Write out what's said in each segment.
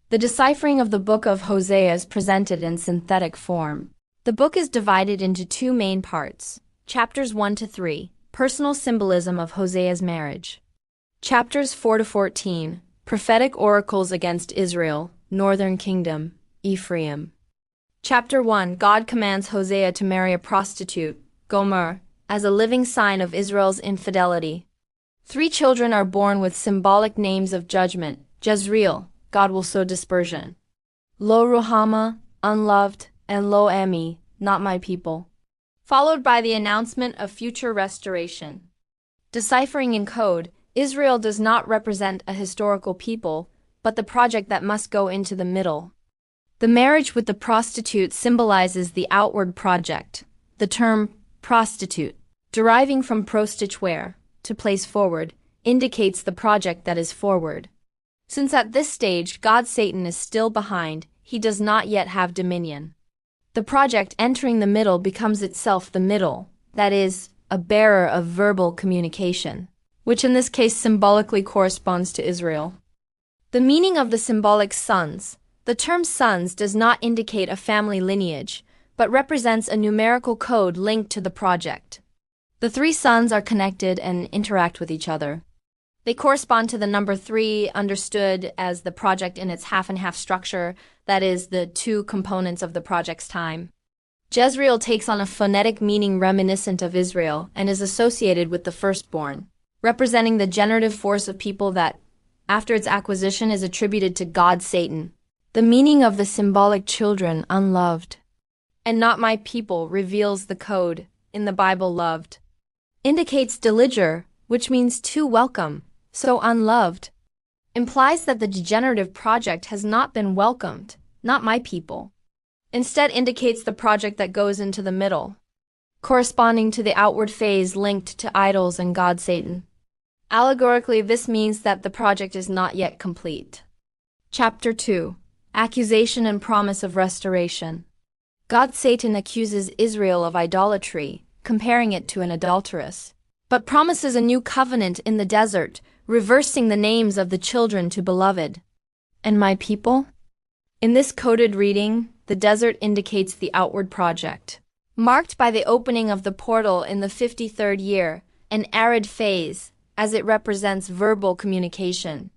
The deciphering of the book of Hosea is presented in synthetic form. The book is divided into two main parts. Chapters 1 to 3, personal symbolism of Hosea's marriage. Chapters 4 to 14, prophetic oracles against Israel, northern kingdom, Ephraim. Chapter 1, God commands Hosea to marry a prostitute, Gomer, as a living sign of Israel's infidelity. 3 children are born with symbolic names of judgment: Jezreel, God will sow dispersion; Lo-Ruhamah, unloved; and Lo-Ami, not my people. Followed by the announcement of future restoration. Deciphering in code, Israel does not represent a historical people, but the project that must go into the middle. The marriage with the prostitute symbolizes the outward project. The term prostitute, deriving from prostituere, to place forward, indicates the project that is forward. Since at this stage God Satan is still behind, he does not yet have dominion. The project entering the middle becomes itself the middle, that is, a bearer of verbal communication, which in this case symbolically corresponds to Israel. The meaning of the symbolic sons. The term sons does not indicate a family lineage, but represents a numerical code linked to the project. The 3 sons are connected and interact with each other. They correspond to the number 3, understood as the project in its half-and-half structure, that is, the 2 components of the project's time. Jezreel takes on a phonetic meaning reminiscent of Israel and is associated with the firstborn, representing the generative force of people that, after its acquisition, is attributed to God Satan. The meaning of the symbolic children, unloved, and not my people, reveals the code, in the Bible loved, indicates deliger, which means too welcome, so unloved, implies that the degenerative project has not been welcomed, not my people. Instead indicates the project that goes into the middle, corresponding to the outward phase linked to idols and God Satan. Allegorically, this means that the project is not yet complete. Chapter 2, accusation and promise of restoration. God Satan accuses Israel of idolatry, comparing it to an adulteress, but promises a new covenant in the desert, reversing the names of the children to beloved and my people. In this coded reading, the desert indicates the outward project, marked by the opening of the portal in the 53rd year, an arid phase, as it represents verbal communication.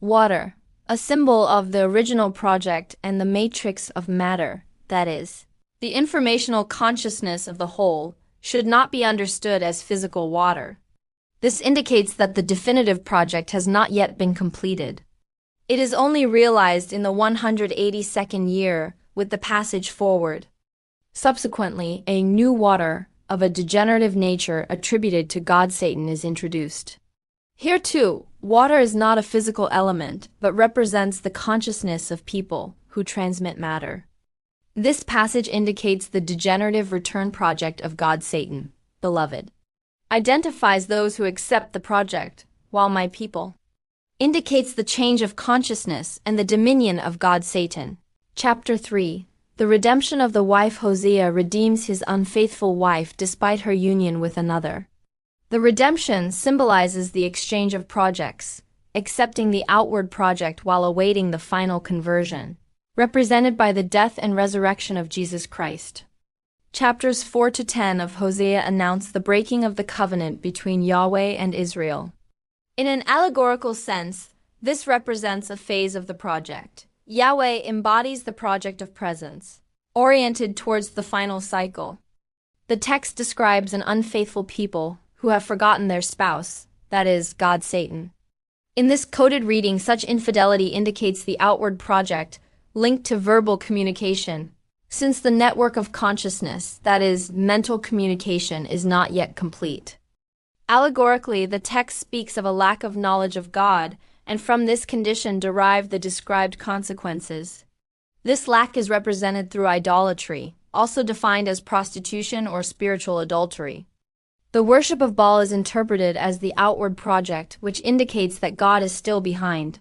Water, a symbol of the original project and the matrix of matter, that is, the informational consciousness of the whole, should not be understood as physical water. This indicates that the definitive project has not yet been completed. It is only realized in the 182nd year with the passage forward. Subsequently, a new water, of a degenerative nature attributed to God Satan, is introduced. Here too, water is not a physical element, but represents the consciousness of people who transmit matter. This passage indicates the degenerative return project of God Satan, beloved. Identifies those who accept the project, while my people. Indicates the change of consciousness and the dominion of God Satan. Chapter 3, the redemption of the wife. Hosea redeems his unfaithful wife despite her union with another. The redemption symbolizes the exchange of projects, accepting the outward project while awaiting the final conversion, represented by the death and resurrection of Jesus Christ. Chapters 4 to 10 of Hosea announce the breaking of the covenant between Yahweh and Israel. In an allegorical sense, this represents a phase of the project. Yahweh embodies the project of presence, oriented towards the final cycle. The text describes an unfaithful people who have forgotten their spouse, that is, God Satan. In this coded reading, such infidelity indicates the outward project linked to verbal communication, since the network of consciousness, that is, mental communication, is not yet complete. Allegorically, the text speaks of a lack of knowledge of God, and from this condition derive the described consequences. This lack is represented through idolatry, also defined as prostitution or spiritual adultery. The worship of Baal is interpreted as the outward project, which indicates that God is still behind.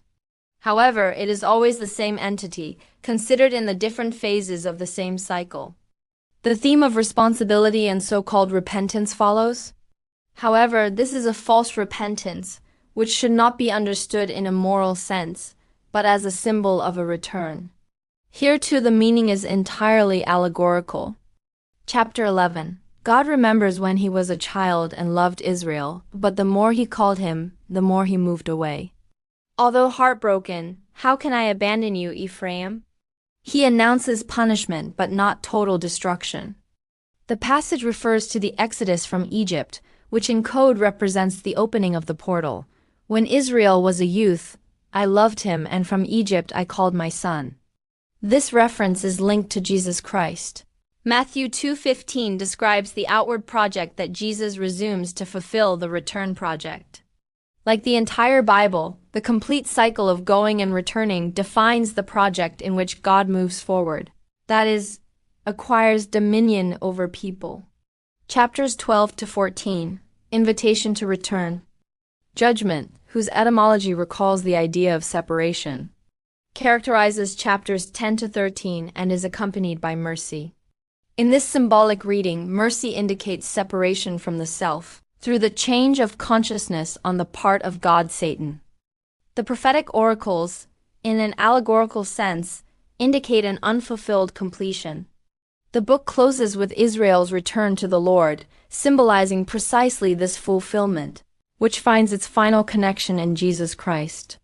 However, it is always the same entity, considered in the different phases of the same cycle. The theme of responsibility and so-called repentance follows. However, this is a false repentance, which should not be understood in a moral sense, but as a symbol of a return. Here too the meaning is entirely allegorical. Chapter 11. God remembers when he was a child and loved Israel, but the more he called him, the more he moved away. Although heartbroken, how can I abandon you, Ephraim? He announces punishment but not total destruction. The passage refers to the exodus from Egypt, which in code represents the opening of the portal. When Israel was a youth, I loved him, and from Egypt I called my son. This reference is linked to Jesus Christ. Matthew 2:15 describes the outward project that Jesus resumes to fulfill the return project. Like the entire Bible, the complete cycle of going and returning defines the project in which God moves forward. That is, acquires dominion over people. Chapters 12 to 14. Invitation to return. Judgment, whose etymology recalls the idea of separation, characterizes chapters 10 to 13 and is accompanied by mercy. In this symbolic reading, mercy indicates separation from the self, through the change of consciousness on the part of God Satan. The prophetic oracles, in an allegorical sense, indicate an unfulfilled completion. The book closes with Israel's return to the Lord, symbolizing precisely this fulfillment, which finds its final connection in Jesus Christ.